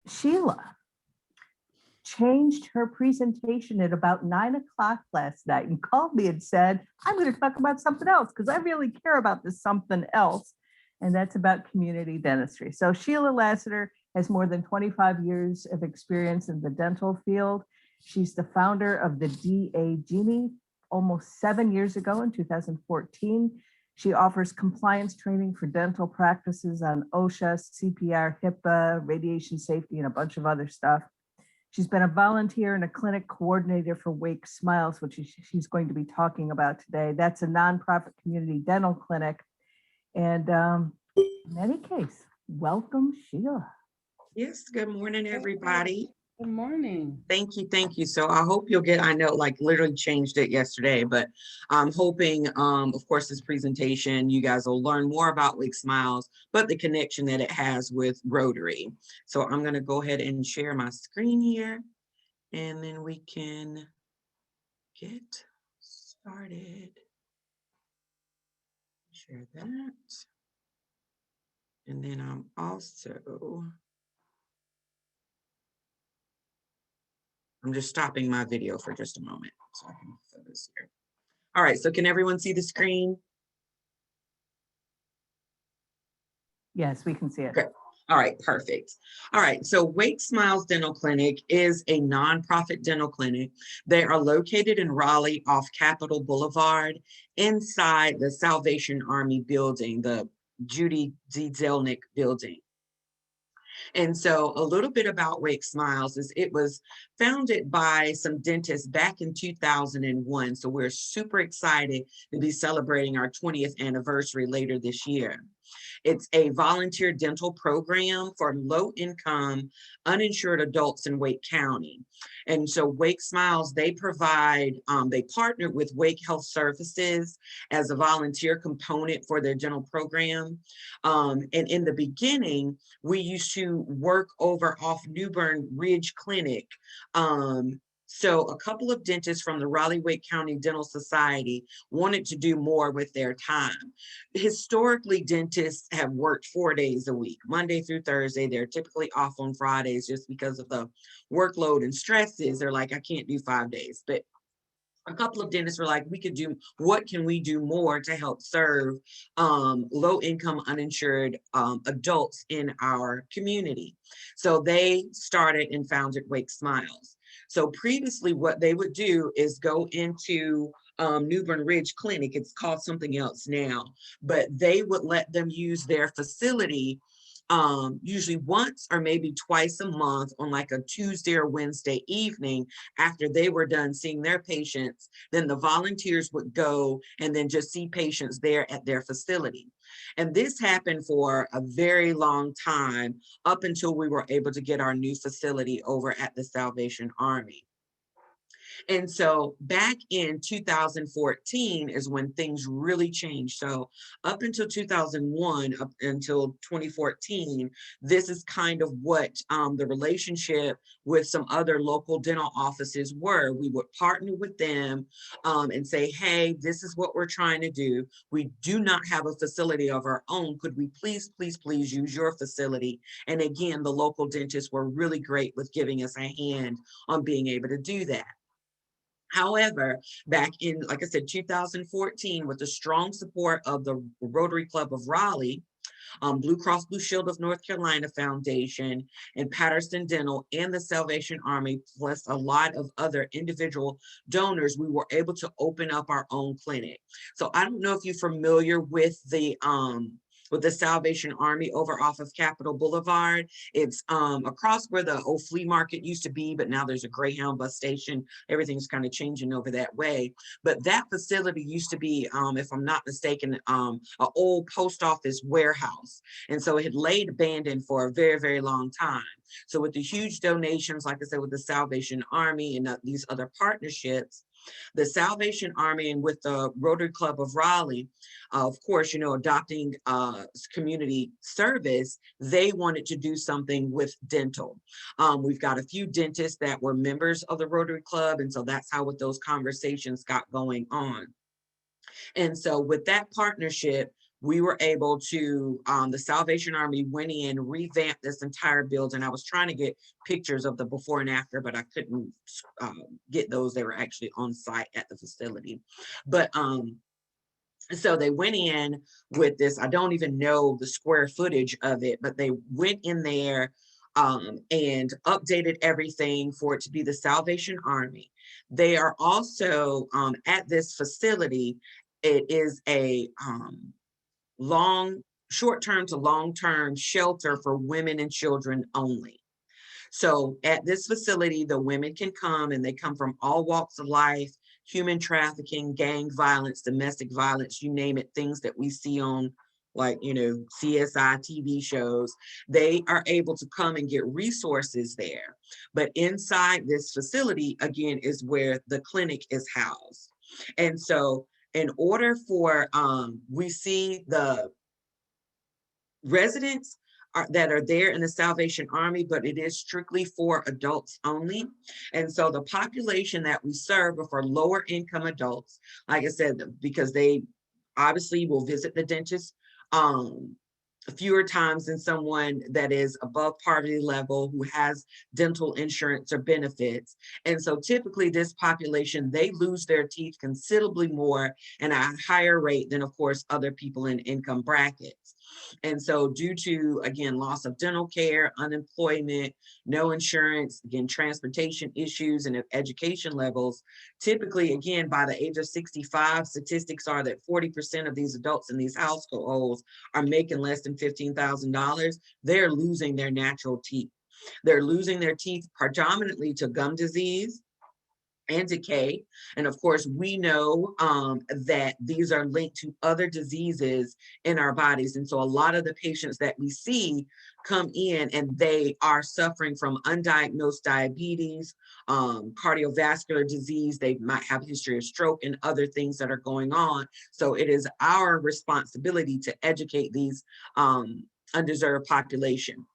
Sheila changed her presentation at about 9 o'clock last night and called me and said, I'm going to talk about something else because I really care about this something else. And that's about community dentistry. So Sheila Lassiter has more than 25 years of experience in the dental field. She's the founder of the DA Genie almost 7 years ago in 2014. She offers compliance training for dental practices on OSHA, CPR, HIPAA, radiation safety, and a bunch of other stuff. She's been a volunteer and a clinic coordinator for Wake Smiles, which she's going to be talking about today. That's a nonprofit community dental clinic. And in any case, welcome, Sheila. Yes, good morning, everybody. Good morning. Thank you, thank you. So I hope you'll get, I know like literally changed it yesterday, but I'm hoping, of course, this presentation, you guys will learn more about Wake Smiles, but the connection that it has with Rotary. So I'm gonna go ahead and share my screen here, and then we can get started. Share that. And then I'm just stopping my video for just a moment so I can fill this here. All right, so can everyone see the screen? Yes, we can see it. Okay. All right, perfect. All right, so Wake Smiles Dental Clinic is a nonprofit dental clinic. They are located in Raleigh off Capitol Boulevard inside the Salvation Army building, the Judy Z. Zelnick building. And so a little bit about Wake Smiles is it was founded by some dentists back in 2001. So we're super excited to be celebrating our 20th anniversary later this year. It's a volunteer dental program for low-income, uninsured adults in Wake County. And so Wake Smiles, they provide, they partnered with Wake Health Services as a volunteer component for their dental program. And in the beginning, we used to work over off Newbern Ridge Clinic. So a couple of dentists from the Raleigh-Wake County Dental Society wanted to do more with their time. Historically, dentists have worked 4 days a week, Monday through Thursday. They're typically off on Fridays just because of the workload and stresses. They're like, I can't do 5 days. But a couple of dentists were like, what can we do more to help serve low-income, uninsured adults in our community? So they started and founded Wake Smiles. So previously what they would do is go into Newbern Ridge Clinic, it's called something else now, but they would let them use their facility usually once or maybe twice a month on like a Tuesday or Wednesday evening after they were done seeing their patients. Then the volunteers would go and then just see patients there at their facility. And this happened for a very long time up until we were able to get our new facility over at the Salvation Army. And so back in 2014 is when things really changed. So up until 2001, up until 2014, this is kind of what the relationship with some other local dental offices were. We would partner with them and say, hey, this is what we're trying to do. We do not have a facility of our own. Could we please, please, please use your facility? And again, the local dentists were really great with giving us a hand on being able to do that. However, back in, like I said, 2014, with the strong support of the Rotary Club of Raleigh, Blue Cross Blue Shield of North Carolina Foundation, and Patterson Dental, and the Salvation Army, plus a lot of other individual donors, we were able to open up our own clinic. So I don't know if you're familiar with the Salvation Army over off of Capitol Boulevard. It's across where the old flea market used to be, but now there's a Greyhound bus station. Everything's kind of changing over that way. But that facility used to be, if I'm not mistaken, an old post office warehouse. And so it had laid abandoned for a very, very long time. So with the huge donations, like I said, with the Salvation Army and these other partnerships, the Salvation Army and with the Rotary Club of Raleigh, of course, you know, adopting community service, they wanted to do something with dental. We've got a few dentists that were members of the Rotary Club, and so that's how with those conversations got going on. And so with that partnership, we were able to, the Salvation Army went in, revamped this entire building. I was trying to get pictures of the before and after, but I couldn't get those. They were actually on site at the facility. But so they went in with this, I don't even know the square footage of it, but they went in there and updated everything for it to be the Salvation Army. They are also at this facility. It is a short-term to long-term shelter for women and children only. So at this facility, the women can come, and they come from all walks of life, human trafficking, gang violence, domestic violence, you name it, things that we see on, like, CSI TV shows. They are able to come and get resources there. But inside this facility, again, is where the clinic is housed. And so in order for, we see the residents that are there in the Salvation Army, but it is strictly for adults only. And so the population that we serve are for lower income adults, like I said, because they obviously will visit the dentist fewer times than someone that is above poverty level who has dental insurance or benefits. And so typically this population, they lose their teeth considerably more and at a higher rate than, of course, other people in income brackets. And so due to, again, loss of dental care, unemployment, no insurance, again, transportation issues and education levels, typically, again, by the age of 65, statistics are that 40% of these adults in these households are making less than $15,000. They're losing their natural teeth. They're losing their teeth predominantly to gum disease and decay. And of course, we know that these are linked to other diseases in our bodies. And so a lot of the patients that we see come in and they are suffering from undiagnosed diabetes, cardiovascular disease. They might have a history of stroke and other things that are going on. So it is our responsibility to educate these undeserved population.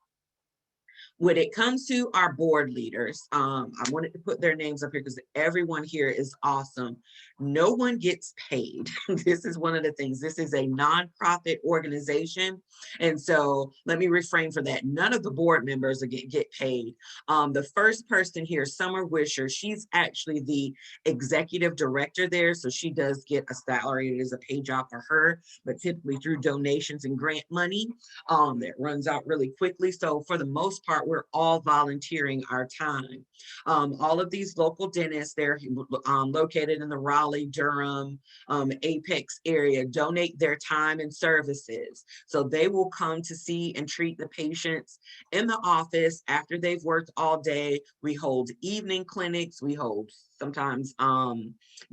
When it comes to our board leaders, I wanted to put their names up here because everyone here is awesome. No one gets paid. This is one of the things. This is a nonprofit organization. And so let me refrain for that. None of the board members get paid. The first person here, Summer Wisher, she's actually the executive director there. So she does get a salary. It is a pay job for her, but typically through donations and grant money that runs out really quickly. So for the most part, we're all volunteering our time. All of these local dentists, they're located in the Raleigh, Durham, Apex area, donate their time and services. So they will come to see and treat the patients in the office after they've worked all day. We hold evening clinics, we hold sometimes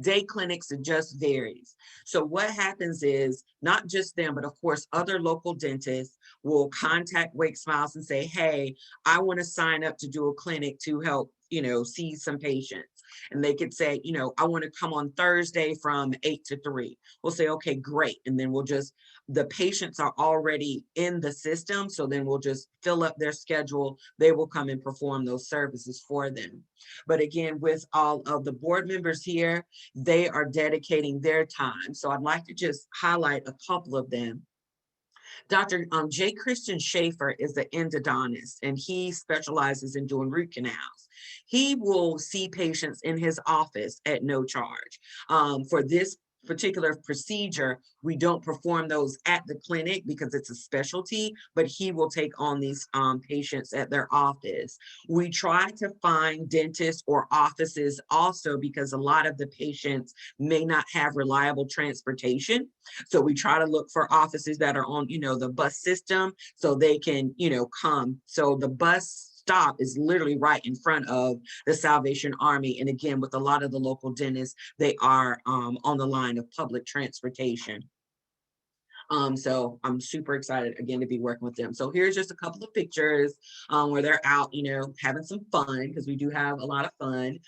day clinics, it just varies. So what happens is not just them, but of course, other local dentists will contact Wake Smiles and say, hey, I want to sign up to do a clinic to help, see some patients. And they could say, I want to come on Thursday from 8 to 3. We'll say, okay, great. And then the patients are already in the system. So then we'll just fill up their schedule. They will come and perform those services for them. But again, with all of the board members here, they are dedicating their time. So I'd like to just highlight a couple of them. Dr. J. Christian Schaefer is the endodontist, and he specializes in doing root canals. He will see patients in his office at no charge. For this particular procedure, we don't perform those at the clinic because it's a specialty, but he will take on these patients at their office. We try to find dentists or offices also because a lot of the patients may not have reliable transportation. So we try to look for offices that are on, the bus system so they can, come. So the bus stop is literally right in front of the Salvation Army. And again, with a lot of the local dentists, they are on the line of public transportation. So I'm super excited again to be working with them. So here's just a couple of pictures where they're out, having some fun, because we do have a lot of fun.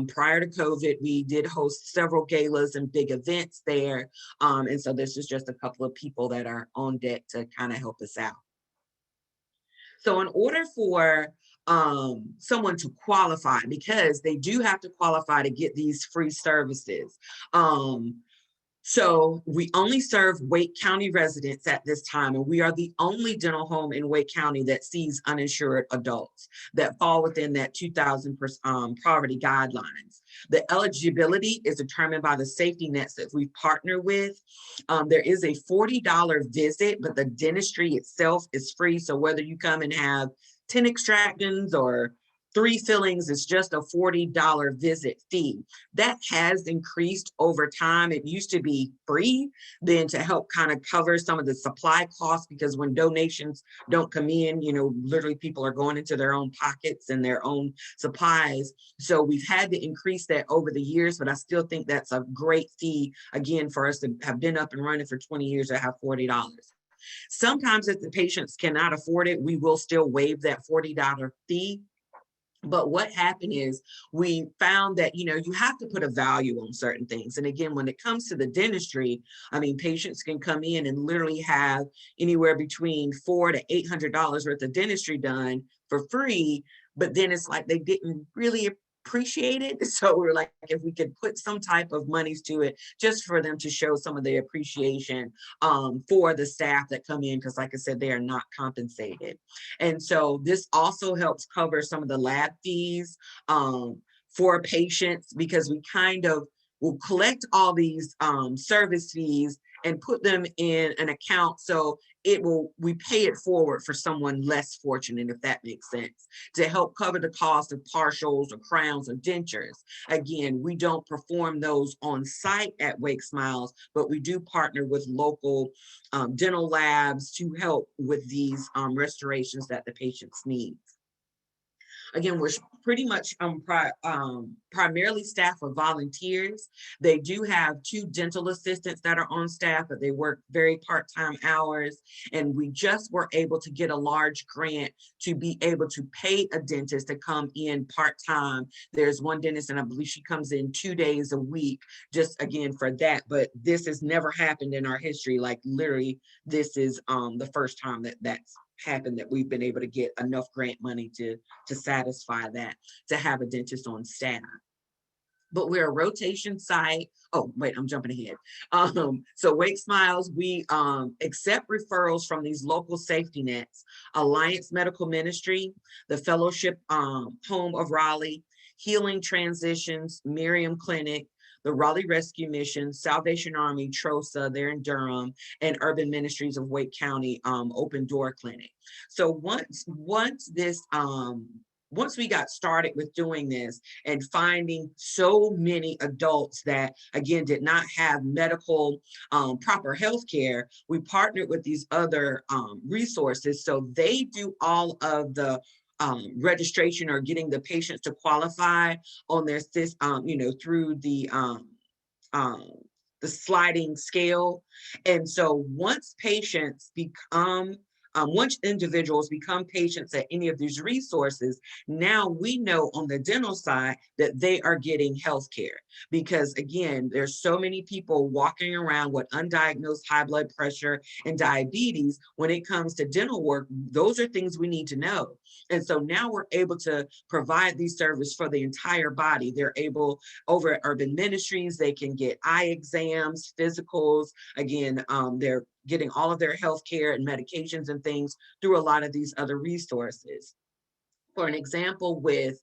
Prior to COVID, we did host several galas and big events there. And so this is just a couple of people that are on deck to kind of help us out. So in order for someone to qualify, because they do have to qualify to get these free services, So we only serve Wake County residents at this time, and we are the only dental home in Wake County that sees uninsured adults that fall within that 2000 poverty guidelines. The eligibility is determined by the safety nets that we partner with. There is a $40 visit, but the dentistry itself is free. So whether you come and have 10 extractions or 3 fillings, it's just a $40 visit fee. That has increased over time. It used to be free, then to help kind of cover some of the supply costs, because when donations don't come in, literally people are going into their own pockets and their own supplies. So we've had to increase that over the years, but I still think that's a great fee, again, for us to have been up and running for 20 years to have $40. Sometimes if the patients cannot afford it, we will still waive that $40 fee. But what happened is we found that, you have to put a value on certain things. And again, when it comes to the dentistry, I mean, patients can come in and literally have anywhere between $400 to $800 worth of dentistry done for free. But then it's like they didn't really appreciate it. So we're like, if we could put some type of monies to it, just for them to show some of their appreciation for the staff that come in, because like I said, they are not compensated. And so this also helps cover some of the lab fees for patients, because we kind of will collect all these service fees and put them in an account. So we pay it forward for someone less fortunate, if that makes sense, to help cover the cost of partials or crowns or dentures. Again, we don't perform those on site at Wake Smiles, but we do partner with local dental labs to help with these restorations that the patients need. Again, we're pretty much primarily staffed with volunteers. They do have 2 dental assistants that are on staff, but they work very part-time hours. And we just were able to get a large grant to be able to pay a dentist to come in part-time. There's one dentist, and I believe she comes in 2 days a week, just again for that. But this has never happened in our history. Like literally, this is the first time that's happened, that we've been able to get enough grant money to satisfy that, to have a dentist on staff. But we're a rotation site. Oh, wait, I'm jumping ahead. So Wake Smiles, we accept referrals from these local safety nets: Alliance Medical Ministry, the Fellowship Home of Raleigh, Healing Transitions, Miriam Clinic, the Raleigh Rescue Mission, Salvation Army, TROSA, they're in Durham, and Urban Ministries of Wake County Open Door Clinic. So once we got started with doing this and finding so many adults that, again, did not have medical proper health care, we partnered with these other resources. So they do all of the registration or getting the patients to qualify on their through the sliding scale. And so once individuals become patients at any of these resources, now we know on the dental side that they are getting health care. Because again, there's so many people walking around with undiagnosed high blood pressure and diabetes. When it comes to dental work, those are things we need to know. And so now we're able to provide these services for the entire body. They're able, over at Urban Ministries, they can get eye exams, physicals. Again, they're getting all of their health care and medications and things through a lot of these other resources. For an example, with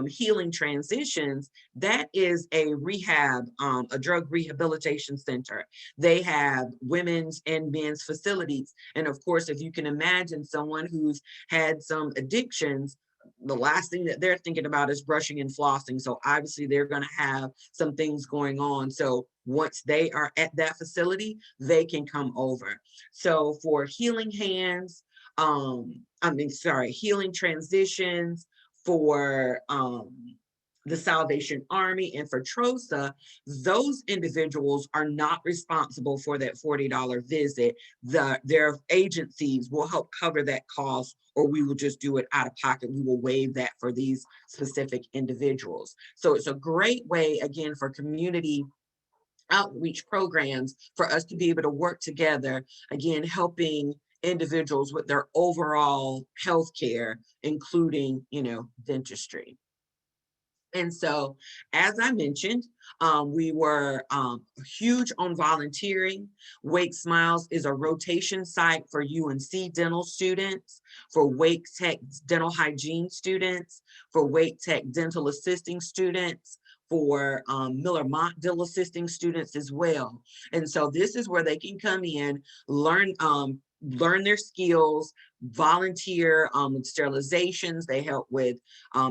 Healing Transitions, that is a rehab, a drug rehabilitation center. They have women's and men's facilities. And of course, if you can imagine someone who's had some addictions, the last thing that they're thinking about is brushing and flossing. So obviously they're going to have some things going on. So once they are at that facility, they can come over. So for Healing Hands, Healing Transitions, for the Salvation Army, and for TROSA, those individuals are not responsible for that $40 visit. Their agencies will help cover that cost, or we will just do it out of pocket. We will waive that for these specific individuals. So it's a great way, again, for community outreach programs for us to be able to work together, again, helping individuals with their overall health care, including, dentistry. And so, as I mentioned, we were huge on volunteering. Wake Smiles is a rotation site for UNC dental students, for Wake Tech dental hygiene students, for Wake Tech dental assisting students, for Miller Mott dental assisting students as well. And so this is where they can come in, learn their skills, volunteer with sterilizations. They help with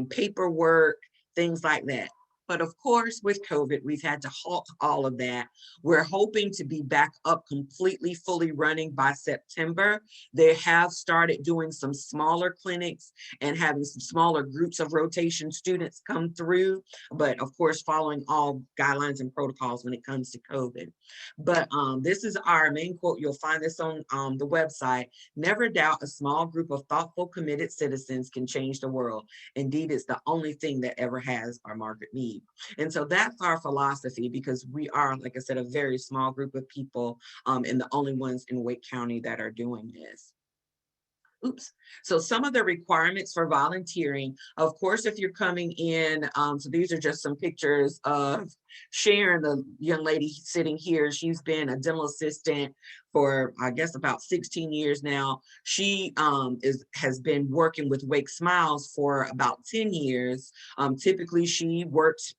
paperwork, things like that. But of course, with COVID, we've had to halt all of that. We're hoping to be back up completely, fully running by September. They have started doing some smaller clinics and having some smaller groups of rotation students come through, but of course, following all guidelines and protocols when it comes to COVID. But this is our main quote. You'll find this on the website. Never doubt a small group of thoughtful, committed citizens can change the world. Indeed, it's the only thing that ever has our market need. And so that's our philosophy, because we are, like I said, a very small group of people, and the only ones in Wake County that are doing this. Oops. So some of the requirements for volunteering, of course, if you're coming in, so these are just some pictures of Sharon, the young lady sitting here. She's been a dental assistant for, I guess, about 16 years now. She has been working with Wake Smiles for about 10 years. Typically, she works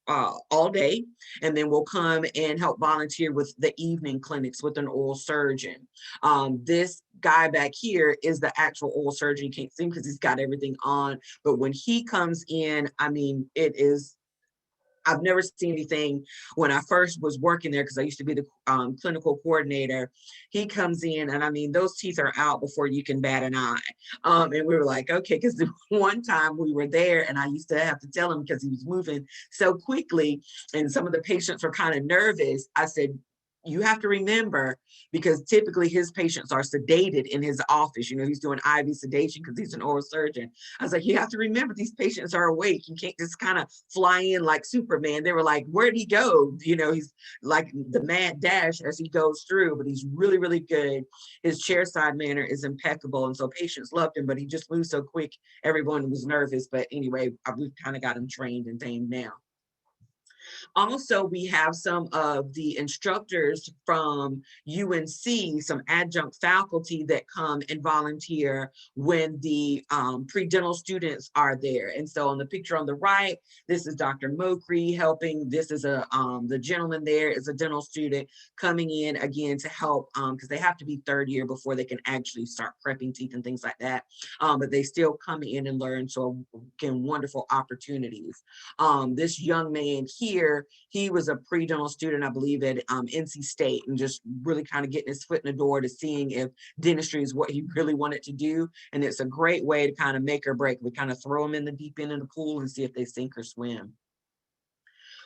all day, and then we'll come and help volunteer with the evening clinics with an oral surgeon. This guy back here is the actual oral surgeon. You can't see him because he's got everything on, but when he comes in, I mean, it is, I've never seen anything. When I first was working there, because I used to be the clinical coordinator, he comes in and I mean, those teeth are out before you can bat an eye. And we were like, okay, because one time we were there and I used to have to tell him because he was moving so quickly and some of the patients were kind of nervous. I said, you have to remember, because typically his patients are sedated in his office. You know, he's doing IV sedation because he's an oral surgeon. I was like, you have to remember these patients are awake. You can't just kind of fly in like Superman. They were like, where'd he go? You know, he's like the mad dash as he goes through, but he's really, really good. His chairside manner is impeccable. And so patients loved him, but he just moved so quick. Everyone was nervous. But anyway, we've kind of got him trained and tamed now. Also, we have some of the instructors from UNC, some adjunct faculty that come and volunteer when the pre-dental students are there. And so on the picture on the right, this is Dr. Mokri helping. This is the gentleman there is a dental student coming in again to help, because they have to be third year before they can actually start prepping teeth and things like that. But they still come in and learn. So again, wonderful opportunities. This young man here, he was a pre-dental student, I believe, at NC State, and just really kind of getting his foot in the door to seeing if dentistry is what he really wanted to do. And it's a great way to kind of make or break. We kind of throw them in the deep end of the pool and see if they sink or swim.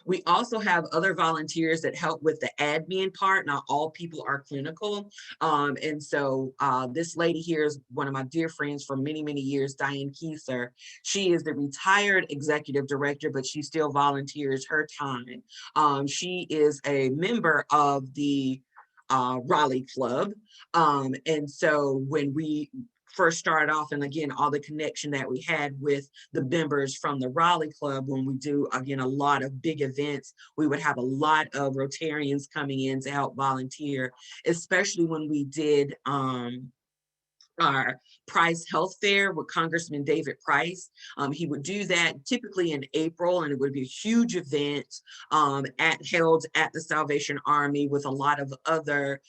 We also have other volunteers that help with the admin part. Not all people are clinical. And so this lady here is one of my dear friends for many, many years, Diane Kieser. She is the retired executive director, but she still volunteers her time. She is a member of the Raleigh Club. And so when we first started off, and again, all the connection that we had with the members from the Raleigh Club, when we do, again, a lot of big events, we would have a lot of Rotarians coming in to help volunteer, especially when we did our Price Health Fair with Congressman David Price. He would do that typically in April, and it would be a huge event held at the Salvation Army with a lot of other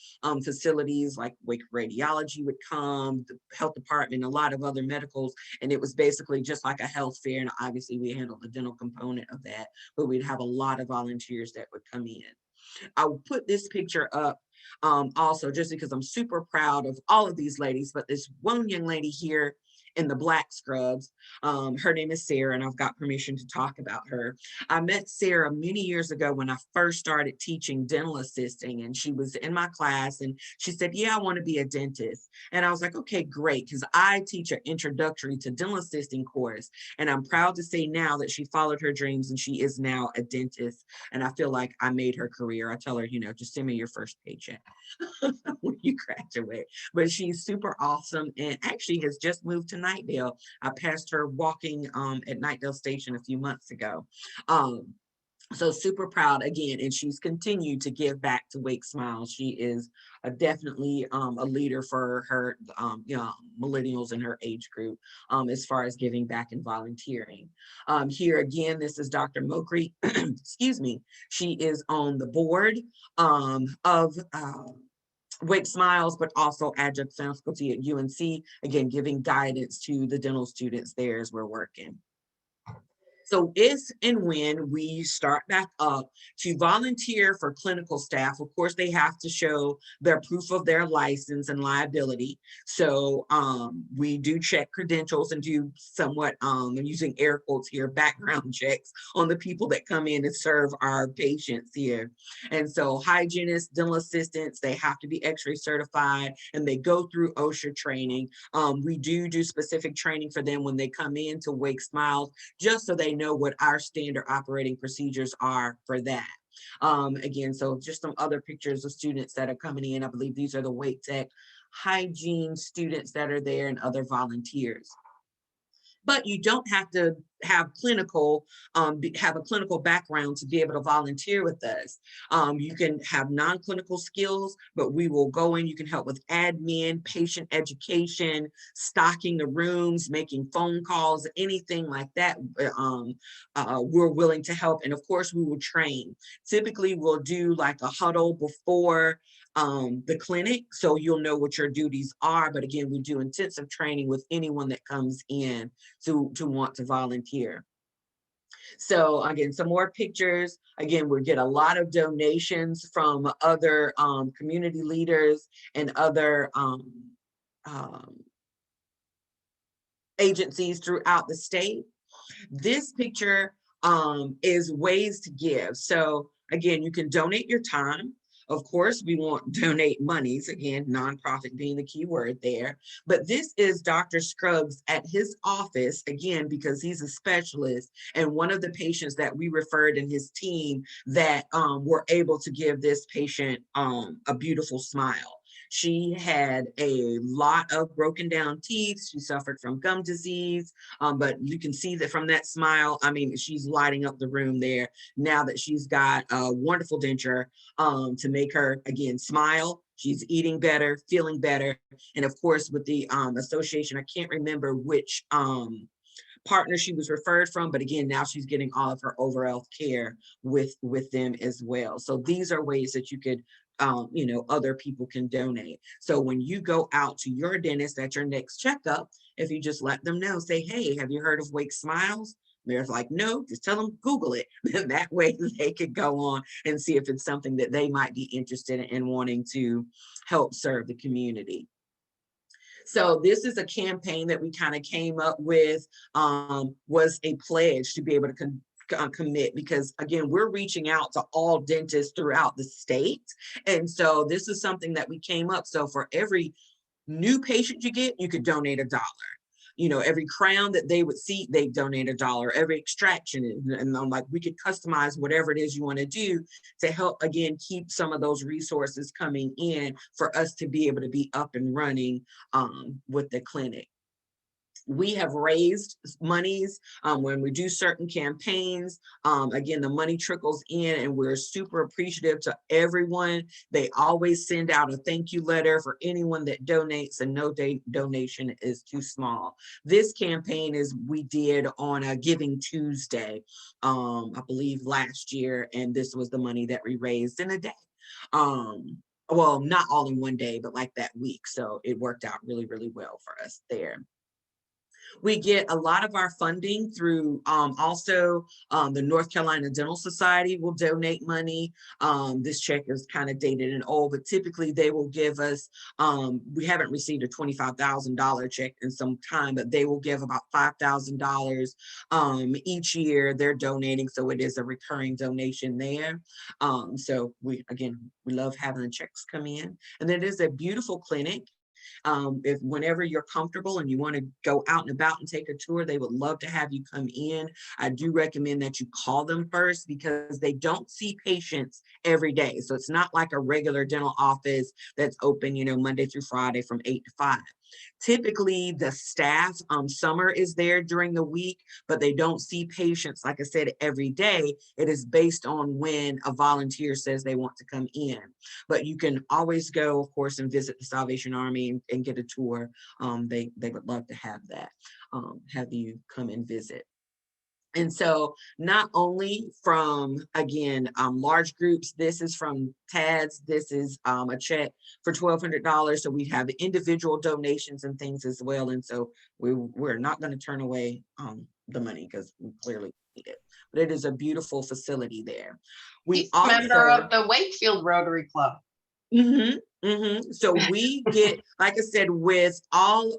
facilities, like Wake Radiology would come, the health department, a lot of other medicals, and it was basically just like a health fair. And obviously we handled the dental component of that, but we'd have a lot of volunteers that would come in. I'll put this picture up also just because I'm super proud of all of these ladies, but this one young lady here in the black scrubs, her name is Sarah, and I've got permission to talk about her. I met Sarah many years ago when I first started teaching dental assisting, and she was in my class and she said, yeah, I want to be a dentist. And I was like, okay, great, because I teach an introductory to dental assisting course, and I'm proud to say now that she followed her dreams and she is now a dentist. And I feel like I made her career. I tell her, you know, just send me your first paycheck when you graduate. But she's super awesome and actually has just moved to Knightdale. I passed her walking at Knightdale Station a few months ago. So super proud again, and she's continued to give back to Wake Smiles. She is definitely a leader for her millennials in her age group as far as giving back and volunteering. Here again, this is Dr. Mokri. Excuse me. She is on the board of Wake Smiles, but also adjunct faculty at UNC, again, giving guidance to the dental students there as we're working. So if and when we start back up to volunteer for clinical staff, of course, they have to show their proof of their license and liability. So we do check credentials and do somewhat, I'm using air quotes here, background checks on the people that come in and serve our patients here. And so hygienists, dental assistants, they have to be X-ray certified and they go through OSHA training. We do specific training for them when they come in to Wake Smiles, just so they know what our standard operating procedures are for that. Again, so just some other pictures of students that are coming in. I believe these are the Wake Tech hygiene students that are there and other volunteers. But you don't have to have have a clinical background to be able to volunteer with us. You can have non-clinical skills, but we will go in. You can help with admin, patient education, stocking the rooms, making phone calls, anything like that. We're willing to help. And of course, we will train. Typically, we'll do like a huddle before the clinic, so you'll know what your duties are. But again, we do intensive training with anyone that comes in to want to volunteer. So again, some more pictures. Again, we get a lot of donations from other community leaders and other agencies throughout the state. This picture is ways to give. So again, you can donate your time. Of course, we won't donate monies, again, nonprofit being the key word there. But this is Dr. Scruggs at his office, again, because he's a specialist and one of the patients that we referred in his team that were able to give this patient a beautiful smile. She had a lot of broken down teeth. She suffered from gum disease, but you can see that from that smile, I mean, she's lighting up the room there now that she's got a wonderful denture to make her, again, smile. She's eating better, feeling better. And of course, with the association, I can't remember which partner she was referred from, but again, now she's getting all of her overall care with them as well. So these are ways that you could other people can donate. So when you go out to your dentist at your next checkup, if you just let them know, say, hey, have you heard of Wake Smiles? They're like, no, just tell them, Google it. And that way they could go on and see if it's something that they might be interested in wanting to help serve the community. So this is a campaign that we kind of came up with, was a pledge to be able to commit, because again, we're reaching out to all dentists throughout the state. And so this is something that we came up. So for every new patient you get, you could donate $1. Every crown that they would see, they donate $1. Every extraction, and I'm like, we could customize whatever it is you want to do to help, again, keep some of those resources coming in for us to be able to be up and running with the clinic. We have raised monies when we do certain campaigns. Again, the money trickles in and we're super appreciative to everyone. They always send out a thank you letter for anyone that donates, and no donation is too small. This campaign we did on a Giving Tuesday, I believe last year, and this was the money that we raised in a day. Well, not all in one day, but like that week. So it worked out really, really well for us there. We get a lot of our funding through also the North Carolina Dental Society will donate money. This check is kind of dated and old, but typically they will give us, we haven't received a $25,000 check in some time, but they will give about $5,000 each year. They're donating, so it is a recurring donation there. So we love having the checks come in. And it is a beautiful clinic. If whenever you're comfortable and you want to go out and about and take a tour, they would love to have you come in. I do recommend that you call them first, because they don't see patients every day. So it's not like a regular dental office that's open, Monday through Friday from 8 to 5. Typically, the staff, summer is there during the week, but they don't see patients, like I said, every day. It is based on when a volunteer says they want to come in. But you can always go, of course, and visit the Salvation Army and get a tour. They would love to have that, have you come and visit. And so not only from, again, large groups, this is from TADS, this is a check for $1,200. So we have individual donations and things as well. And so we're not going to turn away the money because we clearly need it. But it is a beautiful facility there. We He's a member also, of the Wakefield Rotary Club. So we get, like I said, with all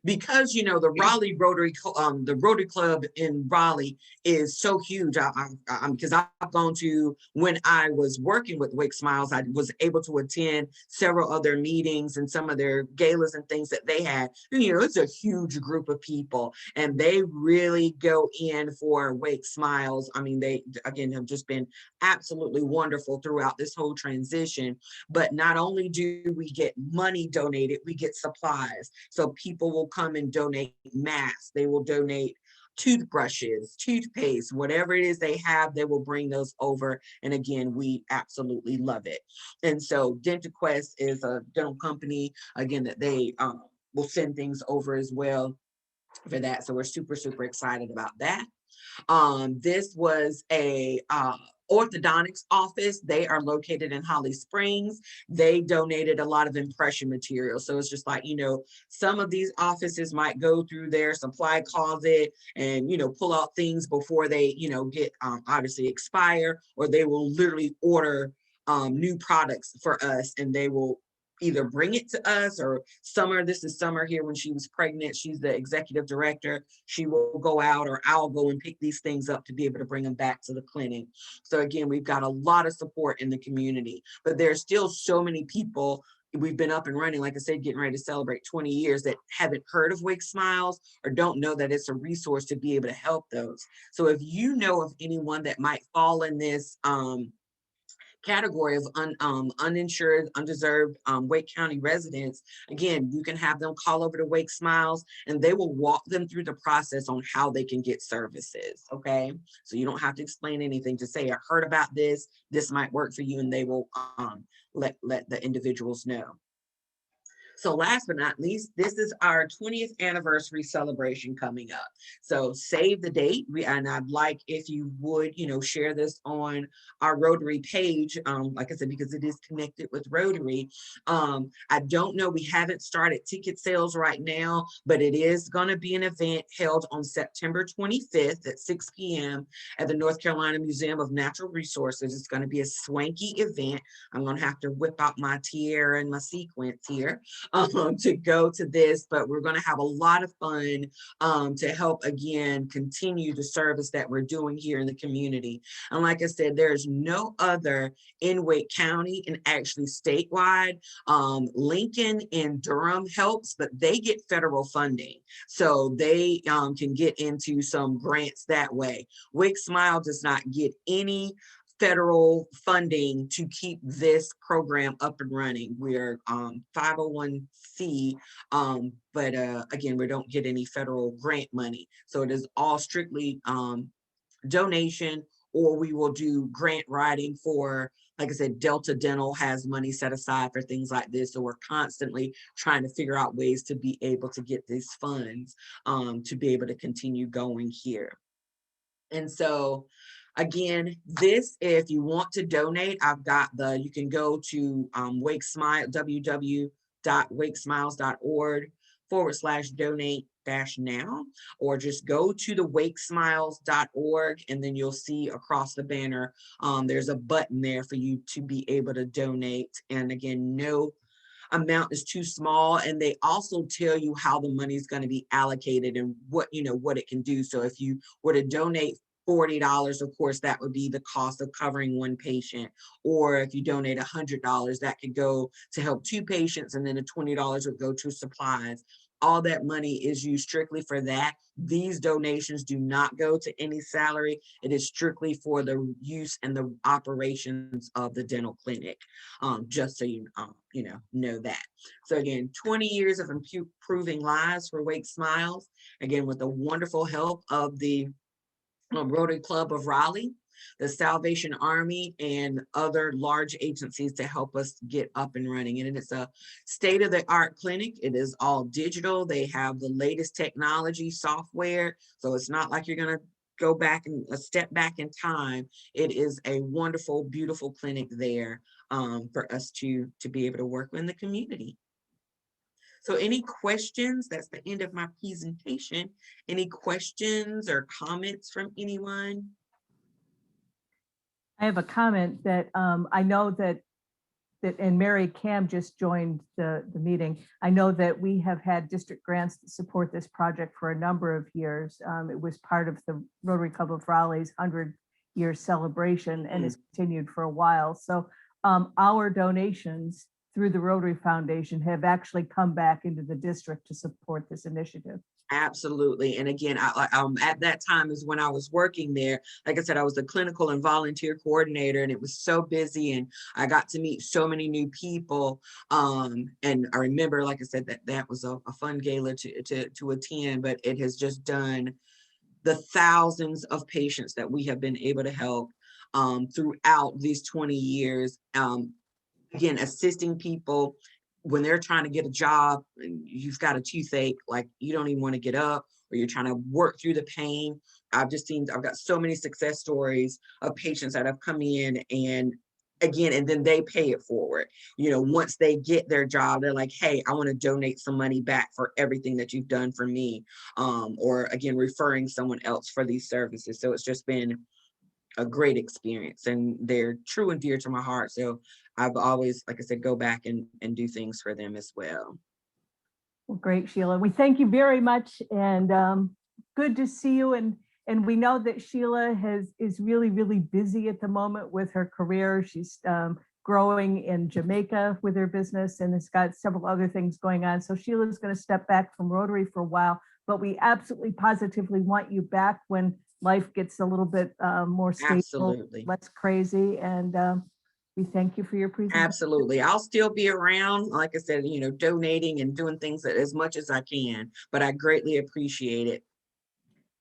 because the Raleigh Rotary the Rotary Club in Raleigh is so huge. Because I've gone to, when I was working with Wake Smiles, I was able to attend several other meetings and some of their galas and things that they had. And, it's a huge group of people, and they really go in for Wake Smiles. I mean, they again have just been absolutely wonderful throughout this whole transition. But not only do we get money donated, we get supplies. So people will come and donate masks. They will donate toothbrushes, toothpaste, whatever it is they have, they will bring those over. And again, we absolutely love it. And so DentaQuest is a dental company, again, that they will send things over as well for that. So we're super, super excited about that. This was a orthodontics office. They are located in Holly Springs. They donated a lot of impression material. So it's just like, some of these offices might go through their supply closet and, pull out things before they, get obviously expire, or they will literally order new products for us, and they will either bring it to us, or Summer, this is Summer here when she was pregnant, she's the executive director, she will go out, or I'll go and pick these things up to be able to bring them back to the clinic. So again, we've got a lot of support in the community, but there's still so many people. We've been up and running, like I said, getting ready to celebrate 20 years, that haven't heard of Wake Smiles or don't know that it's a resource to be able to help those. So if you know of anyone that might fall in this category of uninsured, undeserved Wake County residents, again, you can have them call over to Wake Smiles, and they will walk them through the process on how they can get services. Okay, so you don't have to explain anything. To say, I heard about this might work for you, and they will let the individuals know. So last but not least, this is our 20th anniversary celebration coming up. So save the date. And I'd like, if you would, share this on our Rotary page, like I said, because it is connected with Rotary. I don't know, we haven't started ticket sales right now, but it is going to be an event held on September 25th at 6 p.m. at the North Carolina Museum of Natural Resources. It's going to be a swanky event. I'm going to have to whip out my tiara and my sequins here to go to this, but we're going to have a lot of fun to help, again, continue the service that we're doing here in the community. And like I said, there's no other in Wake County, and actually statewide. Lincoln and Durham helps, but they get federal funding, so they can get into some grants that way. Wake Smile does not get any federal funding to keep this program up and running. We're 501c, but again, we don't get any federal grant money. So it is all strictly donation, or we will do grant writing for, like I said, Delta Dental has money set aside for things like this. So we're constantly trying to figure out ways to be able to get these funds to be able to continue going here. And so again, this, if you want to donate, I've got you can go to Wake Smile, www.wakesmiles.org/donate-now, or just go to the wakesmiles.org, and then you'll see across the banner, there's a button there for you to be able to donate. And again, no amount is too small, and they also tell you how the money is going to be allocated and what it can do. So if you were to donate $40, of course, that would be the cost of covering one patient. Or if you donate $100, that could go to help two patients, and then the $20 would go to supplies. all that money is used strictly for that. These donations do not go to any salary. It is strictly for the use and the operations of the dental clinic. Just so you know that. So again, 20 years of improving lives for Wake Smiles. Again, with the wonderful help of the Rotary Club of Raleigh, the Salvation Army, and other large agencies to help us get up and running. And it's a state-of-the-art clinic. It is all digital. They have the latest technology software. So it's not like you're going to go back and a step back in time. It is a wonderful, beautiful clinic there for us to be able to work in the community. So any questions? That's the end of my presentation. Any questions or comments from anyone? I have a comment that I know that and Mary Cam just joined the meeting. I know that we have had district grants that support this project for a number of years. It was part of the Rotary Club of Raleigh's 100-year celebration and has continued for a while. So our donations through the Rotary Foundation have actually come back into the district to support this initiative. Absolutely. And again, at that time is when I was working there. Like I said, I was the clinical and volunteer coordinator, and it was so busy, and I got to meet so many new people. And I remember, like I said, that was a fun gala to attend, but it has just done the thousands of patients that we have been able to help throughout these 20 years. Again, assisting people when they're trying to get a job and you've got a toothache, like you don't even want to get up, or you're trying to work through the pain. I've got so many success stories of patients that have come in, and again, and then they pay it forward. Once they get their job, they're like, hey, I want to donate some money back for everything that you've done for me. Or again, referring someone else for these services. So it's just been a great experience, and they're true and dear to my heart. So I've always, like I said, go back and do things for them as well. Well, great, Sheila. We thank you very much, and good to see you. And we know that Sheila is really, really busy at the moment with her career. She's growing in Jamaica with her business, and has got several other things going on. So Sheila's going to step back from Rotary for a while, but we absolutely positively want you back when life gets a little bit more stable, Absolutely. less crazy. And we thank you for your presentation. Absolutely. I'll still be around, like I said, donating and doing things as much as I can, but I greatly appreciate it.